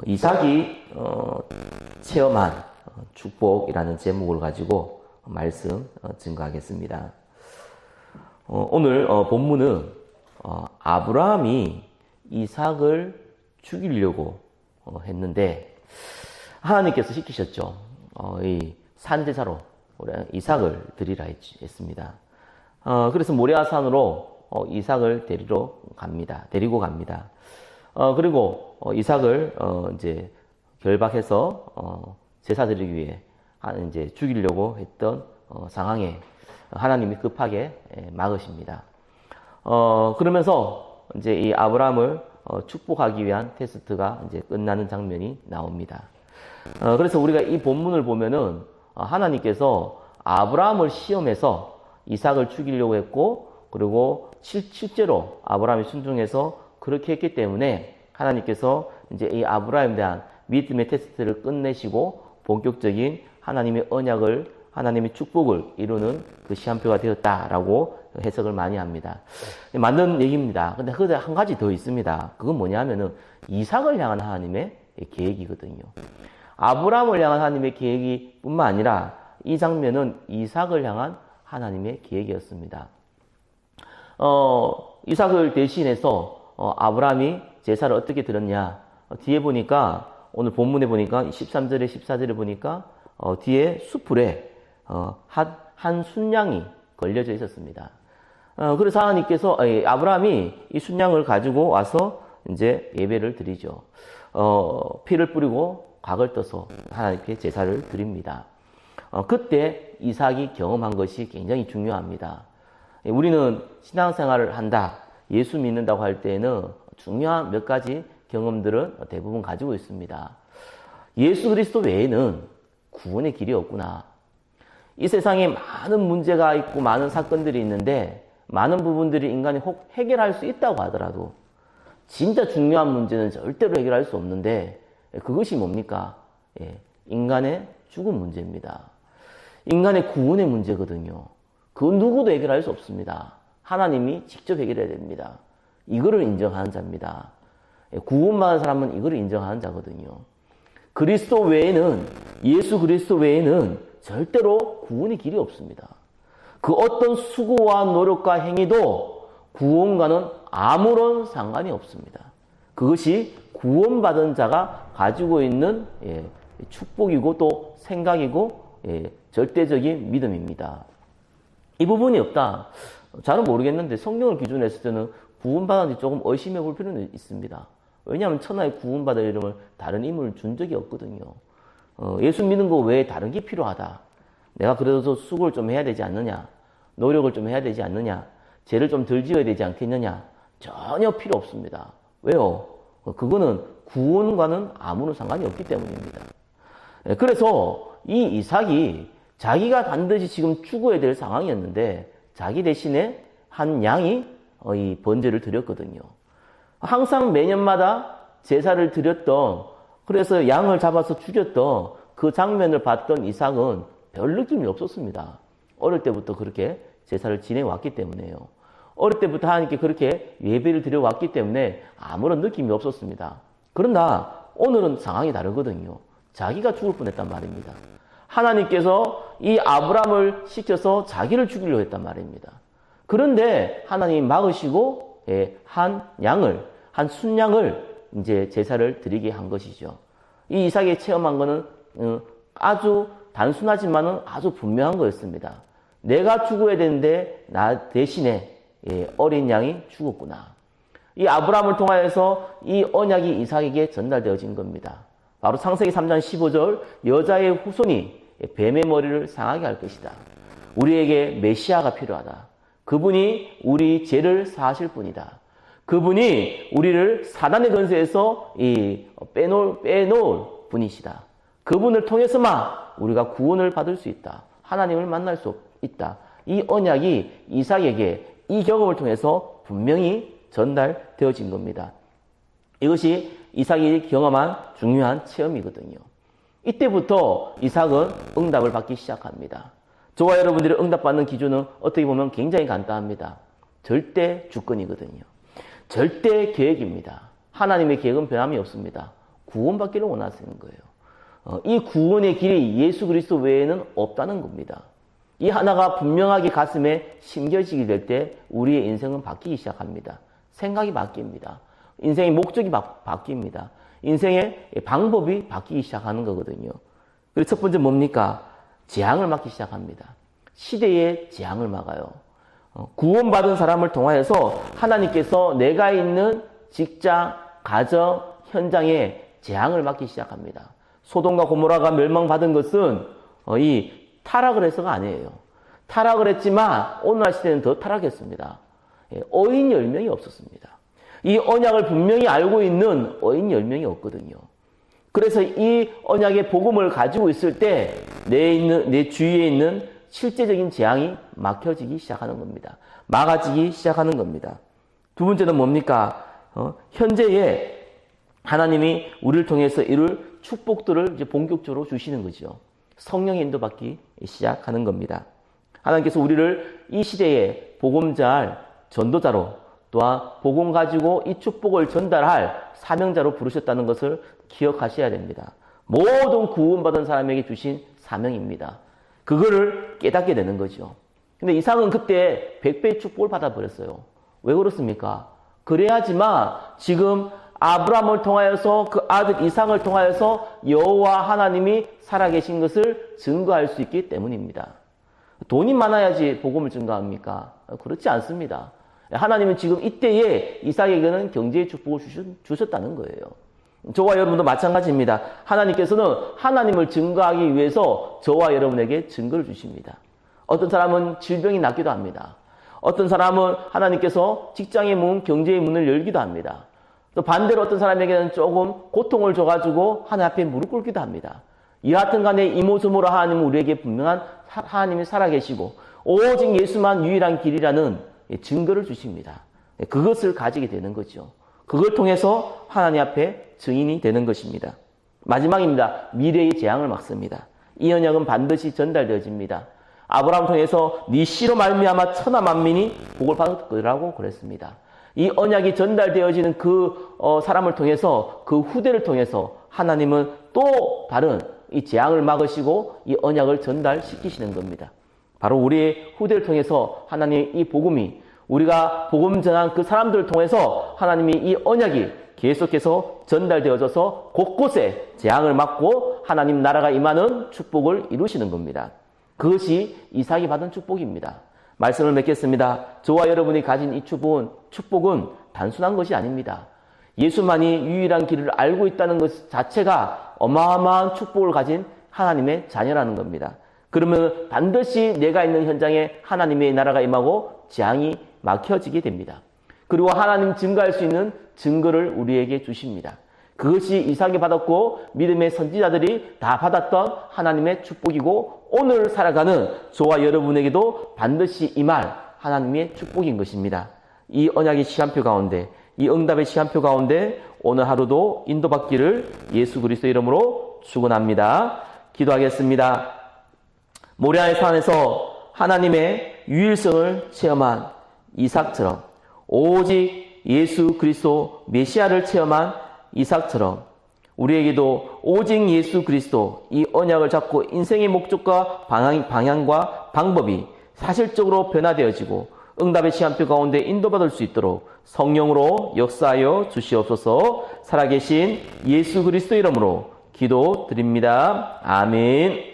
이삭이 체험한 축복이라는 제목을 가지고 말씀 증거하겠습니다. 오늘 본문은 아브라함이 이삭을 죽이려고 했는데 하나님께서 시키셨죠. 이 산제사로 이삭을 드리라 했습니다. 그래서 모리아산으로 이삭을 데리고 갑니다. 그리고 이삭을 이제 결박해서 제사 드리기 위해 이제 죽이려고 했던 상황에 하나님이 급하게 막으십니다. 그러면서 이제 이 아브라함을 축복하기 위한 테스트가 이제 끝나는 장면이 나옵니다. 그래서 우리가 이 본문을 보면은 하나님께서 아브라함을 시험해서 이삭을 죽이려고 했고, 그리고 실제로 아브라함이 순종해서 그렇게 했기 때문에 하나님께서 이제 이 아브라함에 대한 믿음의 테스트를 끝내시고 본격적인 하나님의 언약을, 하나님의 축복을 이루는 그 시한표가 되었다라고 해석을 많이 합니다. 맞는 얘기입니다. 근데 그 한 가지 더 있습니다. 그건 뭐냐면은 이삭을 향한 하나님의 계획이거든요. 아브라함을 향한 하나님의 계획이 뿐만 아니라 이 장면은 이삭을 향한 하나님의 계획이었습니다. 이삭을 대신해서 아브라함이 제사를 어떻게 드렸냐. 뒤에 보니까, 오늘 본문에 보니까 13절에 14절에 보니까 뒤에 수풀에 한 순양이 걸려져 있었습니다. 그래서 하나님께서 아브라함이 이 순양을 가지고 와서 이제 예배를 드리죠. 피를 뿌리고 각을 떠서 하나님께 제사를 드립니다. 그때 이삭이 경험한 것이 굉장히 중요합니다. 우리는 신앙생활을 한다, 예수 믿는다고 할 때에는 중요한 몇 가지 경험들은 대부분 가지고 있습니다. 예수 그리스도 외에는 구원의 길이 없구나. 이 세상에 많은 문제가 있고 많은 사건들이 있는데 많은 부분들이 인간이 혹 해결할 수 있다고 하더라도 진짜 중요한 문제는 절대로 해결할 수 없는데 그것이 뭡니까? 인간의 죽음 문제입니다. 인간의 구원의 문제거든요. 그 누구도 해결할 수 없습니다. 하나님이 직접 해결해야 됩니다. 이거를 인정하는 자입니다. 구원받은 사람은 이거를 인정하는 자거든요. 그리스도 외에는, 예수 그리스도 외에는 절대로 구원의 길이 없습니다. 그 어떤 수고와 노력과 행위도 구원과는 아무런 상관이 없습니다. 그것이 구원받은 자가 가지고 있는 축복이고 또 생각이고 절대적인 믿음입니다. 이 부분이 없다. 잘은 모르겠는데 성경을 기준으로 했을 때는 구원받았는지 조금 의심해 볼 필요는 있습니다. 왜냐하면 천하에 구원받을 이름을 다른 인물을 준 적이 없거든요. 예수 믿는 거 외에 다른 게 필요하다. 내가 그래도 수고를 좀 해야 되지 않느냐, 노력을 좀 해야 되지 않느냐, 죄를 좀 덜 지어야 되지 않겠느냐, 전혀 필요 없습니다. 왜요? 그거는 구원과는 아무런 상관이 없기 때문입니다. 그래서 이 이삭이 자기가 반드시 지금 죽어야 될 상황이었는데 자기 대신에 한 양이 이 번제를 드렸거든요. 항상 매년마다 제사를 드렸던, 그래서 양을 잡아서 죽였던 그 장면을 봤던 이삭은 별 느낌이 없었습니다. 어릴 때부터 그렇게 제사를 지내왔기 때문에요. 어릴 때부터 하나님께 그렇게 예배를 드려왔기 때문에 아무런 느낌이 없었습니다. 그러나 오늘은 상황이 다르거든요. 자기가 죽을 뻔했단 말입니다. 하나님께서 이 아브라함을 시켜서 자기를 죽이려고 했단 말입니다. 그런데 하나님이 막으시고 한 순양을 이제 제사를 드리게 한 것이죠. 이 이삭이 체험한 것은 아주 단순하지만은 아주 분명한 거였습니다. 내가 죽어야 되는데 나 대신에 어린 양이 죽었구나. 이 아브라함을 통하여서 이 언약이 이삭에게 전달되어진 겁니다. 바로 창세기 3장 15절, 여자의 후손이 뱀의 머리를 상하게 할 것이다. 우리에게 메시아가 필요하다. 그분이 우리 죄를 사하실 분이다. 그분이 우리를 사단의 권세에서 빼놓을 분이시다. 그분을 통해서만 우리가 구원을 받을 수 있다. 하나님을 만날 수 있다. 이 언약이 이삭에게 이 경험을 통해서 분명히 전달되어진 겁니다. 이것이 이삭이 경험한 중요한 체험이거든요. 이때부터 이삭은 응답을 받기 시작합니다. 저와 여러분들이 응답받는 기준은 어떻게 보면 굉장히 간단합니다. 절대 주권이거든요. 절대 계획입니다. 하나님의 계획은 변함이 없습니다. 구원받기를 원하시는 거예요. 이 구원의 길이 예수 그리스도 외에는 없다는 겁니다. 이 하나가 분명하게 가슴에 심겨지게 될 때 우리의 인생은 바뀌기 시작합니다. 생각이 바뀝니다. 인생의 목적이 바뀝니다. 인생의 방법이 바뀌기 시작하는 거거든요. 그리고 첫 번째 뭡니까? 재앙을 막기 시작합니다. 시대의 재앙을 막아요. 구원받은 사람을 통하여서 하나님께서 내가 있는 직장, 가정, 현장에 재앙을 막기 시작합니다. 소돔과 고모라가 멸망받은 것은 이 타락을 해서가 아니에요. 타락을 했지만 오늘날 시대는 더 타락했습니다. 어인 10명이 없었습니다. 이 언약을 분명히 알고 있는 어인 10명이 없거든요. 그래서 이 언약의 복음을 가지고 있을 때 내 주위에 있는 실제적인 재앙이 막혀지기 시작하는 겁니다. 막아지기 시작하는 겁니다. 두 번째는 뭡니까? 현재에 하나님이 우리를 통해서 이룰 축복들을 이제 본격적으로 주시는 거죠. 성령의 인도받기 시작하는 겁니다. 하나님께서 우리를 이 시대에 복음 잘 전도자로 또한 복음 가지고 이 축복을 전달할 사명자로 부르셨다는 것을 기억하셔야 됩니다. 모든 구원받은 사람에게 주신 사명입니다. 그거를 깨닫게 되는 거죠. 근데 이삭은 그때 100배의 축복을 받아버렸어요. 왜 그렇습니까? 그래야지만 지금 아브라함을 통하여서 그 아들 이삭을 통하여서 여호와 하나님이 살아계신 것을 증거할 수 있기 때문입니다. 돈이 많아야지 복음을 증거합니까? 그렇지 않습니다. 하나님은 지금 이때에 이삭에게는 경제의 축복을 주셨다는 거예요. 저와 여러분도 마찬가지입니다. 하나님께서는 하나님을 증거하기 위해서 저와 여러분에게 증거를 주십니다. 어떤 사람은 질병이 낫기도 합니다. 어떤 사람은 하나님께서 직장의 문, 경제의 문을 열기도 합니다. 또 반대로 어떤 사람에게는 조금 고통을 줘가지고 하나님 앞에 무릎 꿇기도 합니다. 여하튼 간에 이모저모로 하나님은 우리에게 분명한 하나님이 살아계시고 오직 예수만 유일한 길이라는 증거를 주십니다. 그것을 가지게 되는 거죠. 그걸 통해서 하나님 앞에 증인이 되는 것입니다. 마지막입니다. 미래의 재앙을 막습니다. 이 언약은 반드시 전달되어집니다. 아브라함을 통해서 네 씨로 말미암아 천하 만민이 복을 받을 거라고 그랬습니다. 이 언약이 전달되어지는 그 사람을 통해서 그 후대를 통해서 하나님은 또 다른 이 재앙을 막으시고 이 언약을 전달시키시는 겁니다. 바로 우리의 후대를 통해서 하나님 이 복음이 우리가 복음 전한 그 사람들을 통해서 하나님이 이 언약이 계속해서 전달되어져서 곳곳에 재앙을 막고 하나님 나라가 임하는 축복을 이루시는 겁니다. 그것이 이삭이 받은 축복입니다. 말씀을 맺겠습니다. 저와 여러분이 가진 이 축복은 단순한 것이 아닙니다. 예수만이 유일한 길을 알고 있다는 것 자체가 어마어마한 축복을 가진 하나님의 자녀라는 겁니다. 그러면 반드시 내가 있는 현장에 하나님의 나라가 임하고 재앙이 막혀지게 됩니다. 그리고 하나님 증거할 수 있는 증거를 우리에게 주십니다. 그것이 이삭이 받았고 믿음의 선지자들이 다 받았던 하나님의 축복이고 오늘 살아가는 저와 여러분에게도 반드시 임할 하나님의 축복인 것입니다. 이 언약의 시간표 가운데 이 응답의 시간표 가운데 오늘 하루도 인도받기를 예수 그리스도 이름으로 축원합니다. 기도하겠습니다. 모리아의 산에서 하나님의 유일성을 체험한 이삭처럼 오직 예수 그리스도 메시아를 체험한 이삭처럼 우리에게도 오직 예수 그리스도 이 언약을 잡고 인생의 목적과 방향과 방법이 사실적으로 변화되어지고 응답의 시간표 가운데 인도받을 수 있도록 성령으로 역사하여 주시옵소서. 살아계신 예수 그리스도 이름으로 기도드립니다. 아멘.